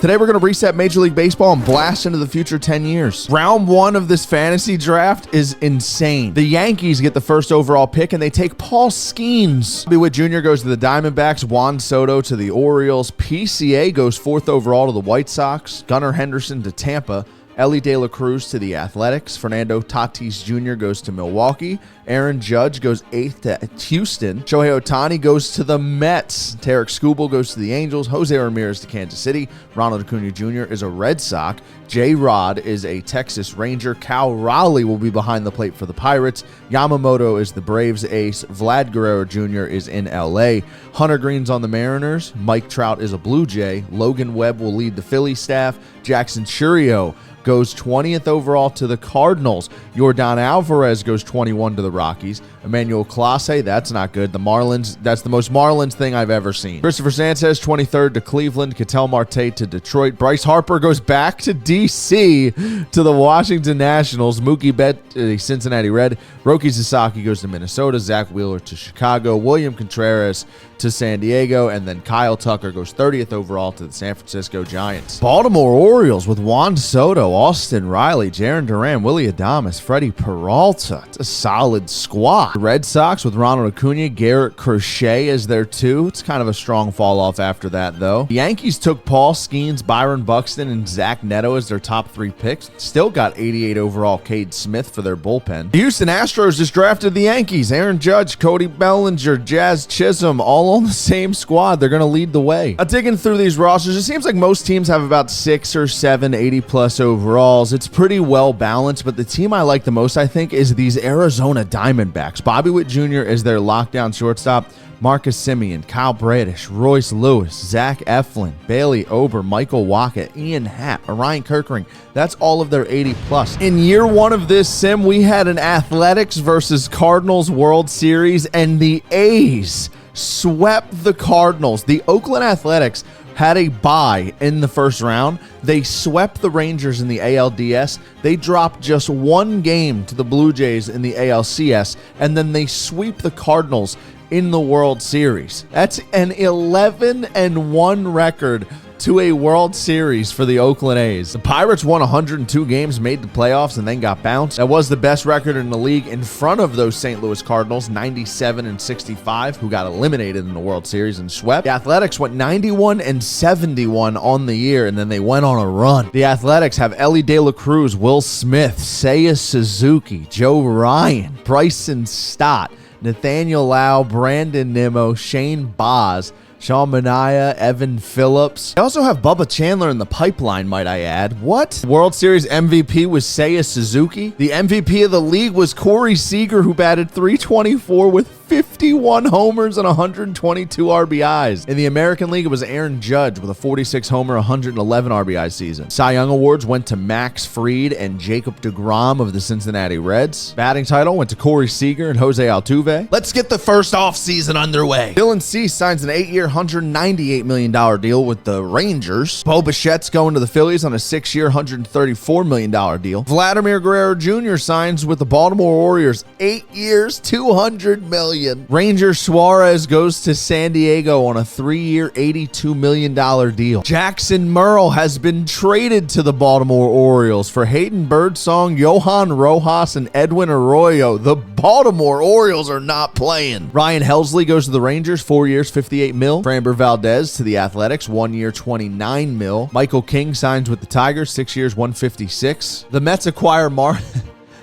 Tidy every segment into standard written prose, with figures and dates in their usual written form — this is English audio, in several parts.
Today we're going to reset Major League Baseball and blast into the future 10 years. Round 1 of this fantasy draft is insane. The Yankees get the first overall pick and they take Paul Skeens. Bobby Witt Jr. goes to the Diamondbacks, Juan Soto to the Orioles, PCA goes 4th overall to the White Sox, Gunnar Henderson to Tampa, Ellie De La Cruz to the Athletics, Fernando Tatis Jr. goes to Milwaukee, Aaron Judge goes 8th to Houston, Shohei Ohtani goes to the Mets, Tarek Skubal goes to the Angels, Jose Ramirez to Kansas City, Ronald Acuna Jr. is a Red Sox, J-Rod is a Texas Ranger, Cal Raleigh will be behind the plate for the Pirates, Yamamoto is the Braves ace, Vlad Guerrero Jr. is in LA, Hunter Green's on the Mariners, Mike Trout is a Blue Jay, Logan Webb will lead the Philly staff, Jackson Churio goes 20th overall to the Cardinals. Yordan Alvarez goes 21 to the Rockies. Emmanuel Clase, that's not good. The Marlins, that's the most Marlins thing I've ever seen. Christopher Sanchez, 23rd to Cleveland. Ketel Marte to Detroit. Bryce Harper goes back to D.C. to the Washington Nationals. Mookie Betts to the Cincinnati Red. Roki Sasaki goes to Minnesota. Zach Wheeler to Chicago. William Contreras to San Diego. And then Kyle Tucker goes 30th overall to the San Francisco Giants. Baltimore Orioles with Juan Soto, Austin Riley, Jarren Duran, Willy Adames, Freddie Peralta. It's a solid squad. The Red Sox with Ronald Acuna, Garrett Crochet as their 2. It's kind of a strong fall off after that, though. The Yankees took Paul Skeens, Byron Buxton, and Zach Neto as their top 3 picks. Still got 88 overall Cade Smith for their bullpen. The Houston Astros just drafted the Yankees. Aaron Judge, Cody Bellinger, Jazz Chisholm, all on the same squad. They're going to lead the way. Digging through these rosters, it seems like most teams have about 6 or 7 80-plus overalls. It's pretty well balanced, but the team I like the most, I think, is these Arizona Diamondbacks. Bobby Witt Jr. is their lockdown shortstop. Marcus Semien, Kyle Bradish, Royce Lewis, Zach Eflin, Bailey Ober, Michael Wacha, Ian Happ, Orion Kirkring. That's all of their 80-plus. In year 1 of this sim, we had an Athletics versus Cardinals World Series, and the A's swept the Cardinals. The Oakland Athletics had a bye in the first round. They swept the Rangers in the ALDS. They dropped just 1 game to the Blue Jays in the ALCS, and then they sweep the Cardinals in the World Series. That's an 11-1 record to a World Series for the Oakland A's. The Pirates won 102 games, made the playoffs, and then got bounced. That was the best record in the league in front of those St. Louis Cardinals, 97-65, who got eliminated in the World Series and swept. The Athletics went 91-71 on the year, and then they went on a run. The Athletics have Ellie De La Cruz, Will Smith, Seiya Suzuki, Joe Ryan, Bryson Stott, Nathaniel Lau, Brandon Nimmo, Shane Baz, Sean Manaea, Evan Phillips. They also have Bubba Chandler in the pipeline, might I add. What? World Series MVP was Seiya Suzuki. The MVP of the league was Corey Seager, who batted .324 with 51 homers and 122 RBIs. In the American League, it was Aaron Judge with a 46-homer, 111 RBI season. Cy Young Awards went to Max Fried and Jacob deGrom of the Cincinnati Reds. Batting title went to Corey Seager and Jose Altuve. Let's get the first offseason underway. Dylan Cease signs an 8-year, $198 million deal with the Rangers. Bo Bichette's going to the Phillies on a 6-year, $134 million deal. Vladimir Guerrero Jr. signs with the Baltimore Orioles, 8 years, $200 million. Ranger Suarez goes to San Diego on a 3-year, $82 million deal. Jackson Merle has been traded to the Baltimore Orioles for Hayden Birdsong, Johan Rojas, and Edwin Arroyo. The Baltimore Orioles are not playing. Ryan Helsley goes to the Rangers, 4 years, $58 million. Framber Valdez to the Athletics, 1 year, $29 million. Michael King signs with the Tigers, 6 years, $156 million. The Mets acquire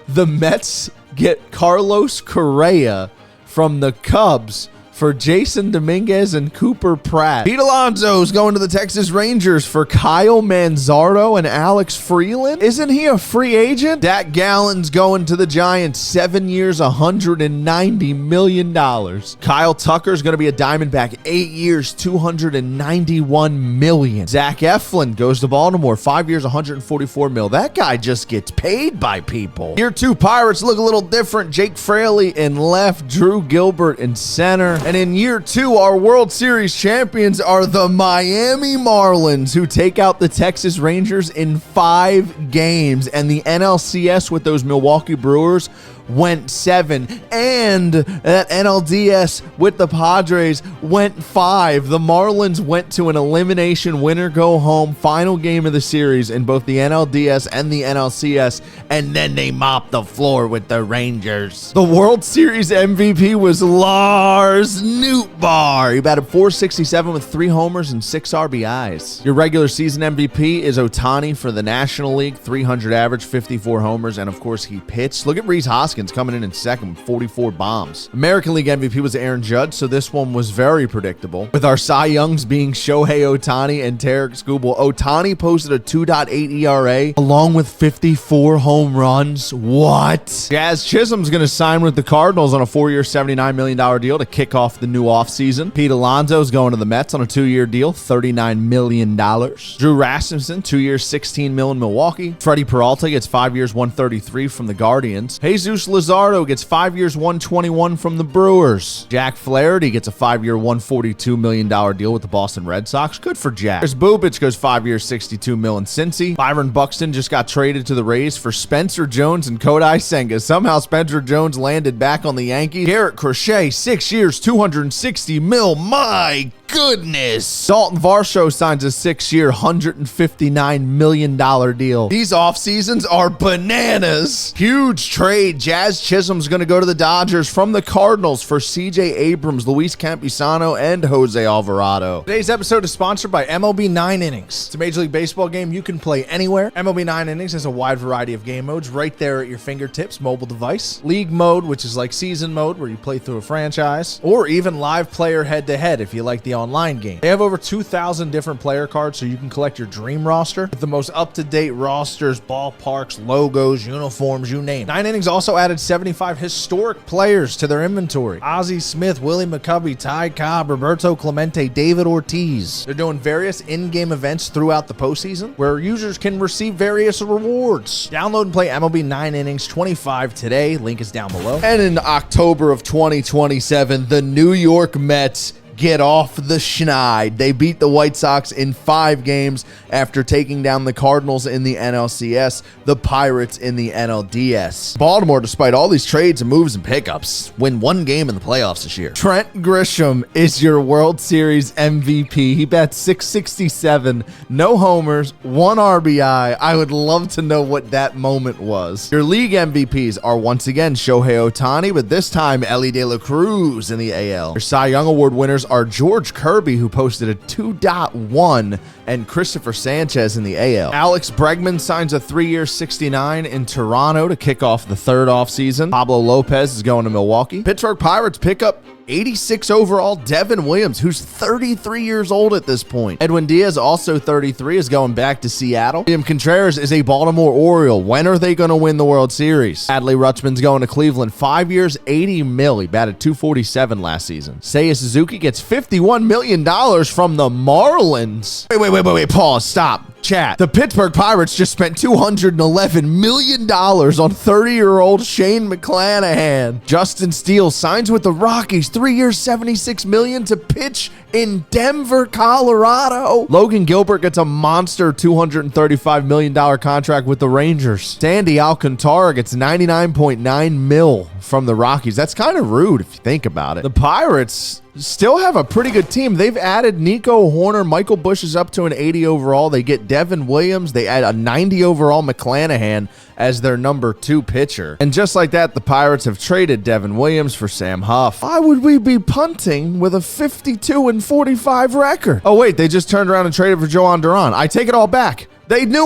The Mets get Carlos Correa from the Cubs for Jason Dominguez and Cooper Pratt. Pete Alonso's going to the Texas Rangers for Kyle Manzardo and Alex Freeland. Isn't he a free agent? Dak Gallen's going to the Giants, 7 years, $190 million. Kyle Tucker's going to be a Diamondback, 8 years, $291 million. Zach Eflin goes to Baltimore, 5 years, $144 million. That guy just gets paid by people. Year 2 Pirates look a little different. Jake Fraley in left, Drew Gilbert in center. And in year 2, our World Series champions are the Miami Marlins, who take out the Texas Rangers in 5 games. And the NLCS with those Milwaukee Brewers went 7, and that NLDS with the Padres went 5. The Marlins went to an elimination winner-go-home final game of the series in both the NLDS and the NLCS, and then they mopped the floor with the Rangers. The World Series MVP was Lars Nootbaar. He batted .467 with 3 homers and 6 RBIs. Your regular season MVP is Ohtani for the National League, 300 average, 54 homers, and of course he pitched. Look at Rhys Hoskins coming in second with 44 bombs. American League MVP was Aaron Judge, so this one was very predictable, with our Cy Youngs being Shohei Ohtani and Tarek Skubal. Ohtani posted a 2.8 ERA along with 54 home runs. What? Jazz Chisholm's going to sign with the Cardinals on a 4-year, $79 million deal to kick off the new offseason. Pete Alonso's going to the Mets on a 2-year deal, $39 million. Drew Rasmussen, 2 years, $16 million in Milwaukee. Freddie Peralta gets 5 years, $133 from the Guardians. Jesus Luzardo gets 5 years, $121 from the Brewers. Jack Flaherty gets a 5-year, $142 million deal with the Boston Red Sox. Good for Jack. Chris Bubich goes 5 years, $62 million in Cincy. Byron Buxton just got traded to the Rays for Spencer Jones and Kodai Senga. Somehow Spencer Jones landed back on the Yankees. Garrett Crochet, 6 years, $260 million. My goodness. Dalton Varsho signs a 6-year, $159 million deal. These off seasons are bananas. Huge trade. Jazz Chisholm's going to go to the Dodgers from the Cardinals for CJ Abrams, Luis Campusano, and Jose Alvarado. Today's episode is sponsored by MLB 9 Innings. It's a Major League Baseball game you can play anywhere. MLB 9 Innings has a wide variety of game modes right there at your fingertips, mobile device. League mode, which is like season mode where you play through a franchise, or even live player head-to-head if you like the online game. They have over 2,000 different player cards so you can collect your dream roster with the most up-to-date rosters, ballparks, logos, uniforms, you name it. 9 Innings also added 75 historic players to their inventory. Ozzie Smith, Willie McCovey, Ty Cobb, Roberto Clemente, David Ortiz. They're doing various in-game events throughout the postseason where users can receive various rewards. Download and play MLB 9 Innings 25 today. Link is down below. And in October of 2027, the New York Mets get off the schneid. They beat the White Sox in 5 games after taking down the Cardinals in the NLCS, the Pirates in the NLDS. Baltimore, despite all these trades and moves and pickups, win 1 game in the playoffs this year. Trent Grisham is your World Series MVP. He bats .667, no homers, 1 RBI. I would love to know what that moment was. Your league MVPs are once again Shohei Ohtani, but this time Elly De La Cruz in the AL. Your Cy Young Award winners are George Kirby, who posted a 2.1, and Christopher Sanchez in the AL. Alex Bregman signs a 3-year $69 in Toronto to kick off the 3rd offseason. Pablo Lopez is going to Milwaukee. Pittsburgh Pirates pick up 86 overall Devin Williams, who's 33 years old at this point. Edwin Diaz, also 33, is going back to Seattle. Liam Contreras is a Baltimore Oriole. When are they going to win the World Series? Adley Rutschman's going to Cleveland. 5 years, $80 million. He batted .247 last season. Seiya Suzuki gets $51 million from the Marlins. Wait, pause, stop. Chat. The Pittsburgh Pirates just spent $211 million on 30-year-old Shane McClanahan. Justin Steele signs with the Rockies, 3 years, $76 million to pitch in Denver, Colorado. Logan Gilbert gets a monster $235 million contract with the Rangers. Sandy Alcantara gets $99.9 million from the Rockies. That's kind of rude if you think about it. The Pirates still have a pretty good team. They've added Nico Horner. Michael Bush is up to an 80 overall. They get Devin Williams. They add a 90 overall McClanahan as their number 2 pitcher. And just like that, the Pirates have traded Devin Williams for Sam Huff. Why would we be punting with a 52-45 record? Oh, wait, they just turned around and traded for Joan Duran. I take it all back. They knew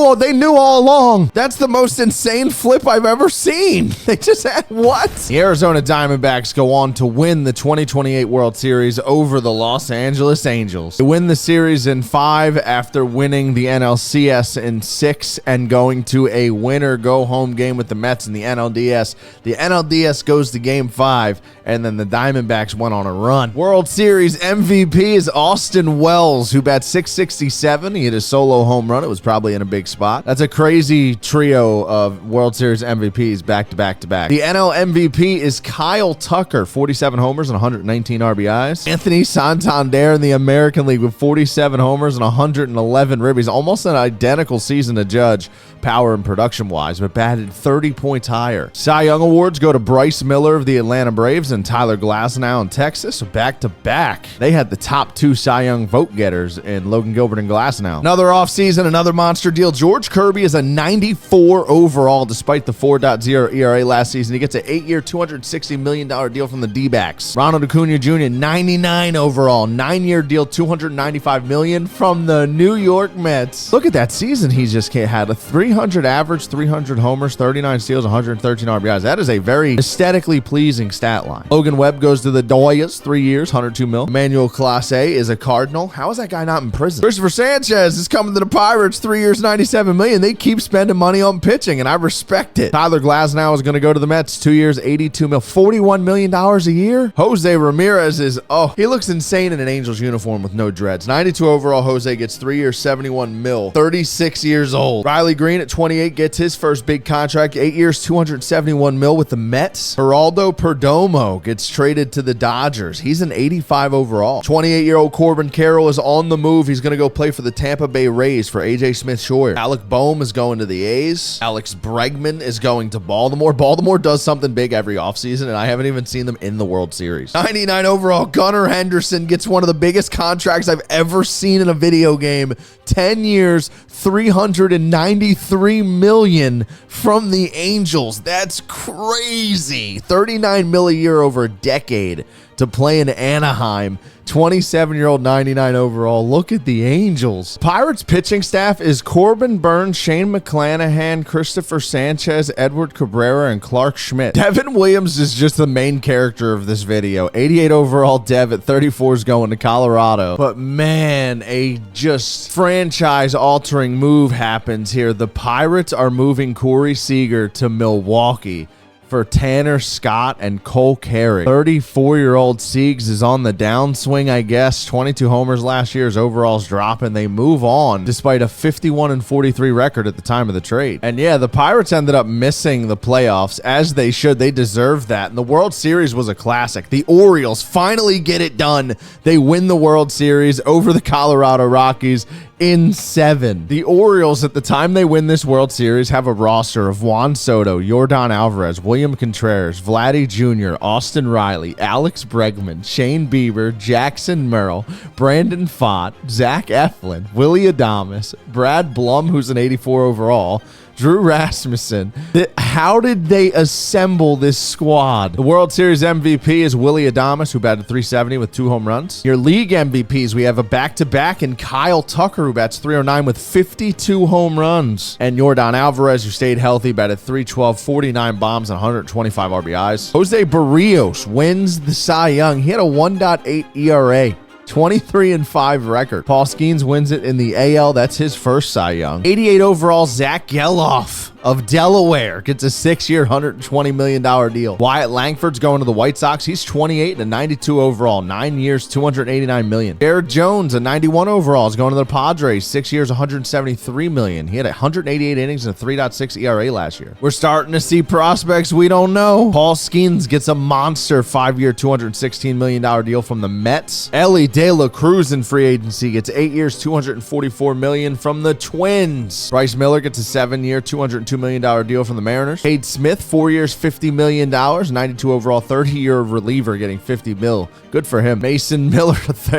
all along. That's the most insane flip I've ever seen. They just had what? The Arizona Diamondbacks go on to win the 2028 World Series over the Los Angeles Angels. They win the series in 5 after winning the NLCS in 6 and going to a winner-go-home game with the Mets in the NLDS. The NLDS goes to Game 5, and then the Diamondbacks went on a run. World Series MVP is Austin Wells, who bats .667. He hit a solo home run. It was probably in a big spot. That's a crazy trio of World Series MVPs back to back to back. The NL MVP is Kyle Tucker, 47 homers and 119 RBIs. Anthony Santander in the American League with 47 homers and 111 ribbies. Almost an identical season to Judge, power and production-wise, but batted 30 points higher. Cy Young Awards go to Bryce Miller of the Atlanta Braves and Tyler Glasnow in Texas. So back-to-back. They had the top two Cy Young vote getters in Logan Gilbert and Glasnow. Another offseason, another monster deal. George Kirby is a 94 overall despite the 4.0 ERA last season. He gets an 8-year, $260 million deal from the D-backs. Ronald Acuna Jr., 99 overall, 9-year deal, $295 million from the New York Mets. Look at that season he just had. A 300 average, 300 homers, 39 steals, 113 RBIs. That is a very aesthetically pleasing stat line. Logan Webb goes to the Dodgers, 3 years, 102 mil. Emmanuel Clase is a Cardinal. How is that guy not in prison? Christopher Sanchez is coming to the Pirates, 3 years, $97 million. They keep spending money on pitching, and I respect it. Tyler Glasnow is going to go to the Mets, 2 years, $82 million, $41 million a year. Jose Ramirez is, he looks insane in an Angels uniform with no dreads. 92 overall, Jose gets 3 years, $71 million, 36 years old. Riley Green at 28 gets his first big contract, 8 years, $271 million with the Mets. Geraldo Perdomo gets traded to the Dodgers. He's an 85 overall. 28-year-old Corbin Carroll is on the move. He's going to go play for the Tampa Bay Rays for A.J. Smith-Shawyer. Alec Boehm is going to the A's. Alex Bregman is going to Baltimore. Baltimore does something big every offseason, and I haven't even seen them in the World Series. 99 overall, Gunnar Henderson gets one of the biggest contracts I've ever seen in a video game. 10 years, $393 million from the Angels. That's crazy. $39 million a year over a decade to play in Anaheim. 27-year-old, 99 overall. Look at the Angels. Pirates pitching staff is Corbin Burns, Shane McClanahan, Christopher Sanchez, Edward Cabrera, and Clark Schmidt. Devin Williams is just the main character of this video. 88 overall Dev at 34 is going to Colorado. But man, a just franchise-altering move happens here. The Pirates are moving Corey Seager to Milwaukee for Tanner Scott and Cole Carey. 34-year-old Siegs is on the downswing, I guess. 22 homers last year. His overall's dropping. They move on despite a 51-43 record at the time of the trade. And yeah, the Pirates ended up missing the playoffs, as they should. They deserve that. And the World Series was a classic. The Orioles finally get it done. They win the World Series over the Colorado Rockies in 7. The Orioles, at the time they win this World Series, have a roster of Juan Soto, Yordan Alvarez, William Contreras, Vladdy Jr., Austin Riley, Alex Bregman, Shane Bieber, Jackson Merrill, Brandon Pfaadt, Zach Eflin, Willie Adames, Brad Blum, who's an 84 overall, Drew Rasmussen. How did they assemble this squad? The World Series MVP is Willie Adames, who batted .370 with 2 home runs. Your league MVPs, we have a back-to-back in Kyle Tucker, who bats .309 with 52 home runs. And Yordan Alvarez, who stayed healthy, batted .312, 49 bombs, and 125 RBIs. Jose Barrios wins the Cy Young. He had a 1.8 ERA. 23-5 record. Paul Skeens wins it in the AL. That's his first Cy Young. 88 overall, Zach Geloff of Delaware gets a 6-year, $120 million deal. Wyatt Langford's going to the White Sox. He's 28 and a 92 overall, 9 years, $289 million. Jared Jones, a 91 overall, is going to the Padres, 6 years, $173 million. He had 188 innings and a 3.6 ERA last year. We're starting to see prospects we don't know. Paul Skeens gets a monster 5-year, $216 million deal from the Mets. Ellie De La Cruz in free agency gets 8 years, $244 million from the Twins. Bryce Miller gets a 7-year, $202 million deal from the Mariners. Cade Smith, 4 years, $50 million, 92 overall, 30-year reliever getting $50 mil. Good for him. Mason Miller,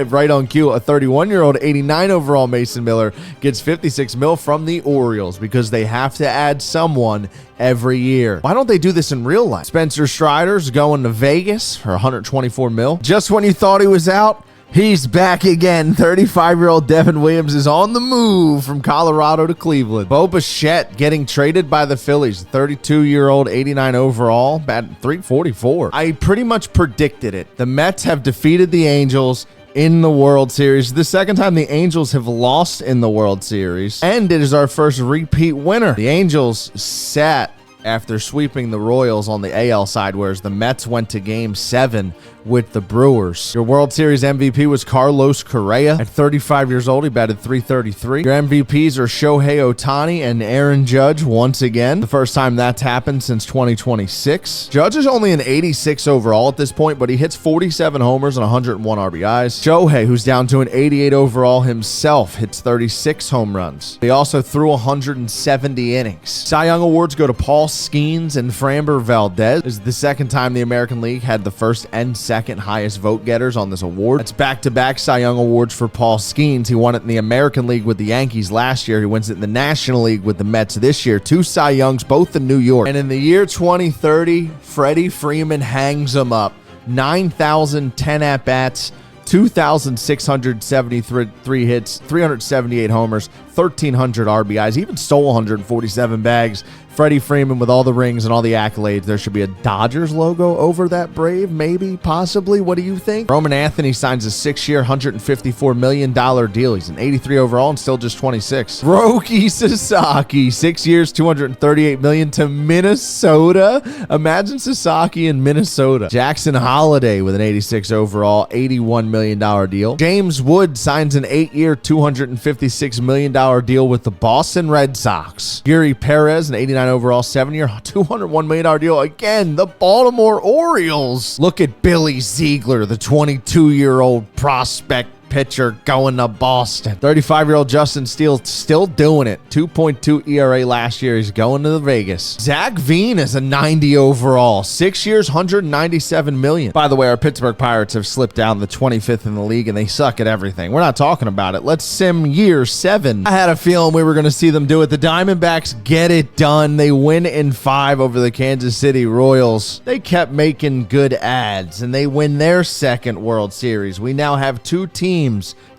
right on cue, a 31-year-old, 89 overall Mason Miller gets $56 mil from the Orioles because they have to add someone every year. Why don't they do this in real life? Spencer Strider's going to Vegas for $124 mil. Just when you thought he was out, he's back again. 35-year-old Devin Williams is on the move from Colorado to Cleveland. Bo Bichette getting traded by the Phillies. 32-year-old, 89 overall, batting .344. I pretty much predicted it. The Mets have defeated the Angels in the World Series. The second time the Angels have lost in the World Series, and it is our first repeat winner. The Angels sat after sweeping the Royals on the AL side, whereas the Mets went to Game 7 with the Brewers. Your World Series MVP was Carlos Correa. At 35 years old, he batted .333. Your MVPs are Shohei Ohtani and Aaron Judge once again. The first time that's happened since 2026. Judge is only an 86 overall at this point, but he hits 47 homers and 101 RBIs. Shohei, who's down to an 88 overall himself, hits 36 home runs. He also threw 170 innings. Cy Young awards go to Paul Skeens and Framber Valdez. This is the second time the American League had the first and second highest vote getters on this award. It's back-to-back Cy Young awards for Paul Skeens. He won it in the American League with the Yankees last year. He wins it in the National League with the Mets this year. 2 Cy Youngs, both in New York. And in the year 2030, Freddie Freeman hangs them up. 9,010 at-bats, 2,673 hits, 378 homers, 1,300 RBIs, even stole 147 bags. Freddie Freeman with all the rings and all the accolades. There should be a Dodgers logo over that Brave, maybe, possibly. What do you think? Roman Anthony signs a 6-year, $154 million deal. He's an 83 overall and still just 26. Roki Sasaki, 6 years, $238 million to Minnesota. Imagine Sasaki in Minnesota. Jackson Holiday with an 86 overall, $81 million deal. James Wood signs an 8-year, $256 million deal with the Boston Red Sox. Yuri Perez, an 89 overall, 7-year, $201 million deal. Again, the Baltimore Orioles. Look at Billy Ziegler, the 22-year-old prospect pitcher going to Boston. 35-year-old Justin Steele still doing it. 2.2 ERA last year. He's going to Vegas. Zach Veen is a 90 overall. 6 years, $197 million. By the way, our Pittsburgh Pirates have slipped down the 25th in the league, and they suck at everything. We're not talking about it. Let's sim year 7. I had a feeling we were going to see them do it. The Diamondbacks get it done. They win in 5 over the Kansas City Royals. They kept making good ads, and they win their second World Series. We now have 2 teams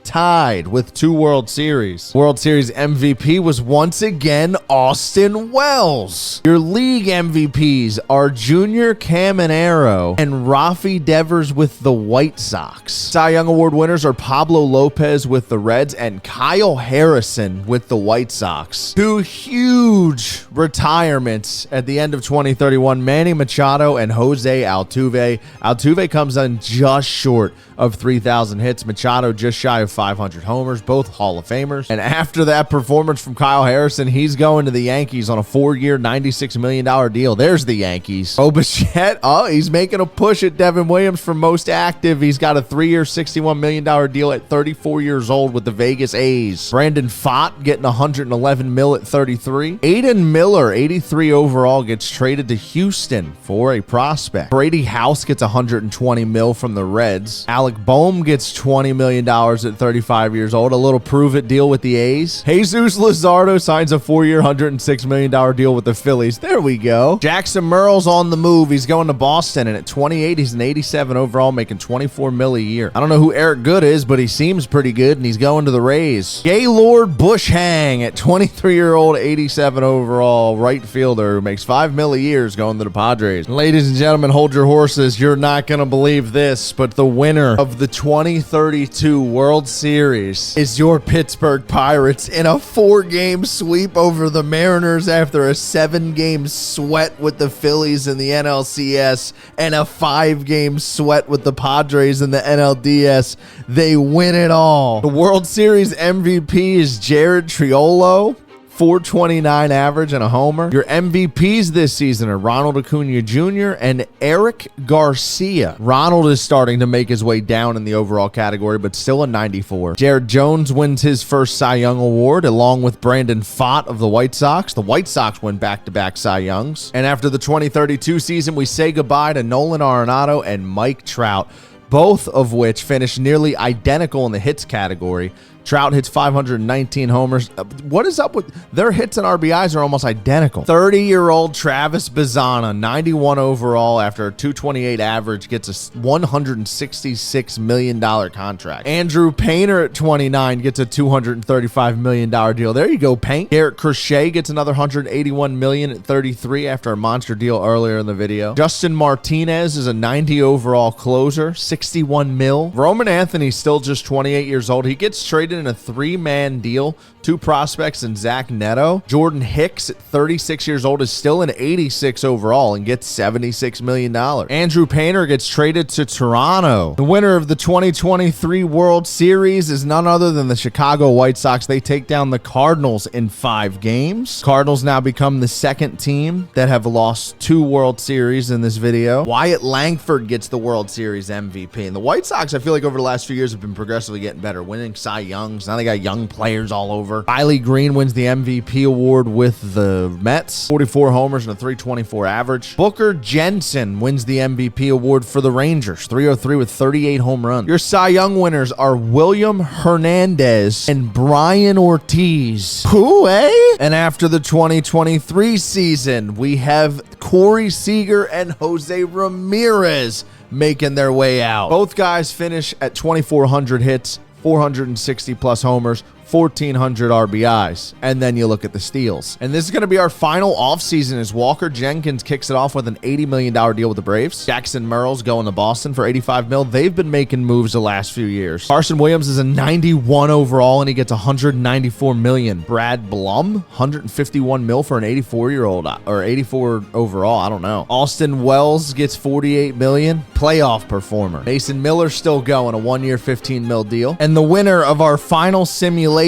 tied with 2 World Series. World Series MVP was once again Austin Wells. Your league MVPs are Junior Caminero and Rafi Devers with the White Sox. Cy Young Award winners are Pablo Lopez with the Reds and Kyle Harrison with the White Sox. 2 huge retirements at the end of 2031, Manny Machado and Jose Altuve. Altuve comes in just short of 3,000 hits. Machado just shy of 500 homers, both Hall of Famers. And after that performance from Kyle Harrison, he's going to the Yankees on a 4-year, $96 million deal. There's the Yankees. Bo Bichette, he's making a push at Devin Williams for most active. He's got a 3-year, $61 million deal at 34 years old with the Vegas A's. Brandon Pfaadt getting $111 million at 33. Aiden Miller, 83 overall, gets traded to Houston for a prospect. Brady House gets $120 million from the Reds. Alec Boehm gets $20 million at 35 years old. A little prove-it deal with the A's. Jesus Luzardo signs a 4-year, $106 million deal with the Phillies. There we go. Jackson Merle's on the move. He's going to Boston, and at 28, he's an 87 overall, making $24 million a year. I don't know who Eric Good is, but he seems pretty good, and he's going to the Rays. Gaylord Bushhang at 23-year-old, 87 overall right fielder who makes $5 million a year, is going to the Padres. Ladies and gentlemen, hold your horses. You're not going to believe this, but the winner of the 2032 World Series is your Pittsburgh Pirates in a 4-game sweep over the Mariners after a 7-game sweat with the Phillies in the NLCS and a 5-game sweat with the Padres in the NLDS. They win it all. The World Series MVP is Jared Triolo. 429 average and a homer. Your MVPs this season are Ronald Acuna Jr. and Eric Garcia. Ronald is starting to make his way down in the overall category, but still a 94. Jared Jones wins his first Cy Young Award, along with Brandon Pfaadt of the White Sox. The White Sox win back-to-back Cy Youngs. And after the 2032 season, we say goodbye to Nolan Arenado and Mike Trout, both of which finished nearly identical in the hits category. Trout hits 519 homers. What is up with their hits and RBIs are almost identical. 30-year-old Travis Bazzana, 91 overall after a 228 average, gets a $166 million contract. Andrew Painter at 29 gets a $235 million deal. There you go, Paint. Garrett Crochet gets another $181 million at 33 after a monster deal earlier in the video. Justin Martinez is a 90 overall closer, 61 mil. Roman Anthony's still just 28 years old. He gets traded in a 3-man deal Two prospects in Zach Neto. Jordan Hicks at 36 years old is still an 86 overall and gets $76 million. Andrew Painter gets traded to Toronto. The winner of the 2023 World Series is none other than the Chicago White Sox. They take down the Cardinals in 5 games. Cardinals now become the second team that have lost 2 World Series in this video. Wyatt Langford gets the World Series MVP. And the White Sox, I feel like over the last few years have been progressively getting better, winning Cy Youngs. Now they got young players all over. Riley Green wins the MVP award with the Mets, 44 homers and a 324 average. Booker Jensen wins the MVP award for the Rangers, 303 with 38 home runs. Your Cy Young winners are William Hernandez and Brian Ortiz. Who, eh? And after the 2023 season, we have Corey Seager and Jose Ramirez making their way out. Both guys finish at 2,400 hits, 460 plus homers, 1,400 RBIs, and then you look at the steals. And this is going to be our final offseason as Walker Jenkins kicks it off with an $80 million deal with the Braves. Jackson Merrill's going to Boston for $85 million. They've been making moves the last few years. Carson Williams is a 91 overall, and he gets $194 million. Brad Blum, $151 million for an 84-year-old, or 84 overall, I don't know. Austin Wells gets $48 million. Playoff performer. Mason Miller's still going, a 1-year, $15 million deal. And the winner of our final simulation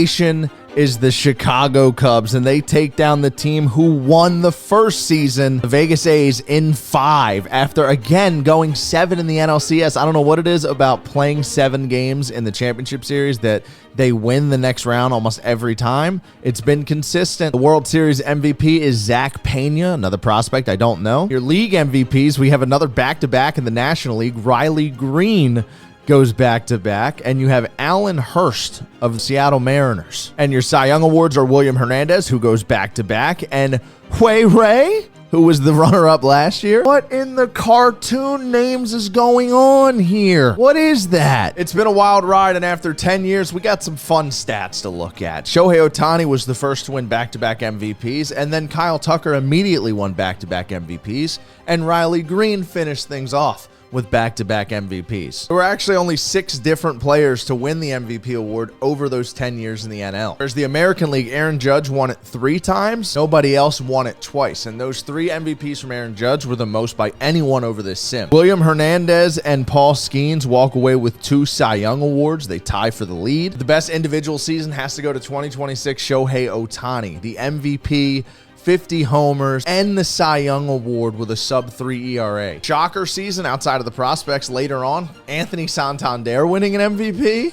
is the Chicago Cubs, and they take down the team who won the first season, the Vegas A's, in 5 after again going 7 in the NLCS. I don't know what it is about playing 7 games in the championship series that they win the next round almost every time. It's been consistent. The World Series MVP is Zach Pena, another prospect I don't know. Your league MVPs, we have another back-to-back in the National League. Riley Green goes back-to-back, and you have Allen Hurst of the Seattle Mariners. And your Cy Young awards are William Hernandez, who goes back-to-back, and Hui Ray, who was the runner-up last year. What in the cartoon names is going on here? What is that? It's been a wild ride, and after 10 years, we got some fun stats to look at. Shohei Ohtani was the first to win back-to-back MVPs, and then Kyle Tucker immediately won back-to-back MVPs, and Riley Green finished things off with back-to-back MVPs. There were actually only 6 different players to win the MVP award over those 10 years in the NL. There's the American League. Aaron Judge won it 3 times. Nobody else won it twice. And those 3 MVPs from Aaron Judge were the most by anyone over this sim. William Hernandez and Paul Skeens walk away with 2 Cy Young awards. They tie for the lead. The best individual season has to go to 2026 Shohei Ohtani, the MVP, 50 homers, and the Cy Young Award with a sub-3 ERA. Shocker season outside of the prospects later on, Anthony Santander winning an MVP.